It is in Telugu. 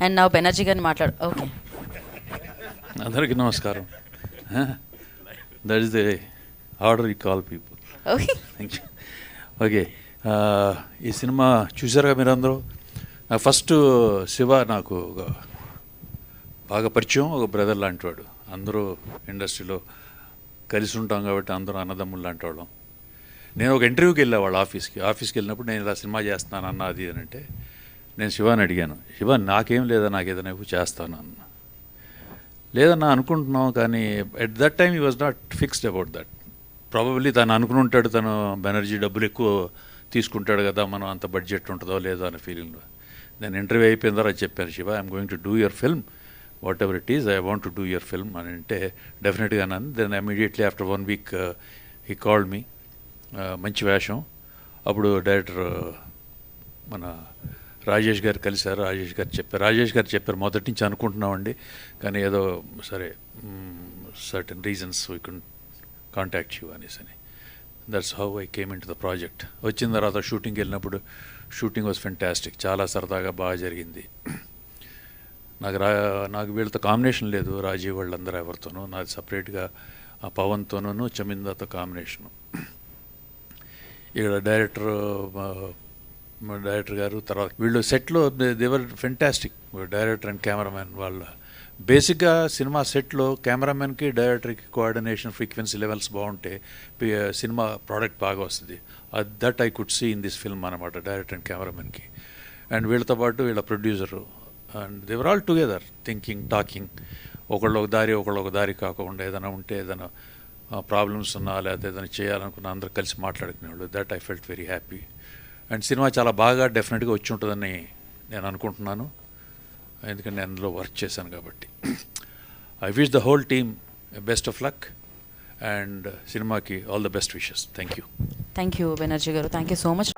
అండ్ నా బెనర్జీ గారిని మాట్లాడు. ఓకే, అందరికీ నమస్కారం. That is the order you call people. Okay, thank you. Okay, ఈ సినిమా చూసారుగా మీరందరూ. ఫస్ట్ శివ నాకు బాగా పరిచయం, ఒక బ్రదర్ లాంటి వాడు. అందరూ ఇండస్ట్రీలో కలిసి ఉంటాం కాబట్టి అందరూ అన్నదమ్ములు లాంటి వాళ్ళం. నేను ఒక ఇంటర్వ్యూకి వెళ్ళేవాళ్ళు ఆఫీస్కి వెళ్ళినప్పుడు నేను ఇలా సినిమా చేస్తాను అన్న అది అని అంటే నేను శివాని అడిగాను, శివ నాకేం లేదా, నాకు ఏదైనా చేస్తాను అన్న. లేదన్నా అనుకుంటున్నాం, కానీ at that time he was not fixed about that. Probably తను అనుకుని ఉంటాడు, తను బెనర్జీ డబ్బులు ఎక్కువ తీసుకుంటాడు కదా, మనం అంత బడ్జెట్ ఉంటుందో లేదో అనే ఫీలింగ్లో. నేను ఇంటర్వ్యూ అయిపోయిన తర్వాత చెప్పాను, Shiva I'm going to do your film, whatever it is, I want to do your film అని అంటే డెఫినెట్గా అన్నాను. Then immediately after 1 week he called me. మంచి వేషం. అప్పుడు డైరెక్టర్ మన రాజేష్ గారు కలిశారు. రాజేష్ గారు చెప్పారు మొదటి నుంచి అనుకుంటున్నామండి, కానీ ఏదో సరే certain reasons we could contact you అనేసి. That's how I came into the project. వచ్చిన తర్వాత షూటింగ్కి వెళ్ళినప్పుడు షూటింగ్ వాజ్ ఫెంటాస్టిక్, చాలా సరదాగా బాగా జరిగింది. నాకు వీళ్ళతో కాంబినేషన్ లేదు, రాజీవ్ వాళ్ళందరూ ఎవరితోనూ. నాది సపరేట్గా ఆ పవన్తోనూ చమిందాతో కాంబినేషను. ఇక్కడ డైరెక్టర్ గారు, తర్వాత వీళ్ళు సెట్లో they are fantastic, director and cameraman. వాళ్ళ బేసిక్గా సినిమా సెట్లో కెమెరామెన్కి డైరెక్టర్కి కోఆర్డినేషన్, ఫ్రీక్వెన్సీ లెవెల్స్ బాగుంటే సినిమా ప్రోడక్ట్ బాగా వస్తుంది. That I could see in this film అనమాట, డైరెక్టర్ అండ్ కెమెరామెన్కి. అండ్ వీళ్ళతో పాటు వీళ్ళ producer, and they are all together thinking, talking. ఒకళ్ళు ఒక దారి కాకుండా ఏదైనా ఉంటే, ఏదైనా ప్రాబ్లమ్స్ ఉన్నా లేకపోతే ఏదైనా చేయాలనుకున్నా అందరూ కలిసి మాట్లాడుకునేవాళ్ళు. That I felt very happy. And cinema చాలా బాగా డెఫినెట్గా వచ్చి ఉంటుందని నేను అనుకుంటున్నాను, ఎందుకంటే నేను అందులో వర్క్ చేశాను కాబట్టి. I wish the whole team best of luck and సినిమాకి all the best wishes. Thank you Banerjee గారు, థ్యాంక్ యూ సో మచ్.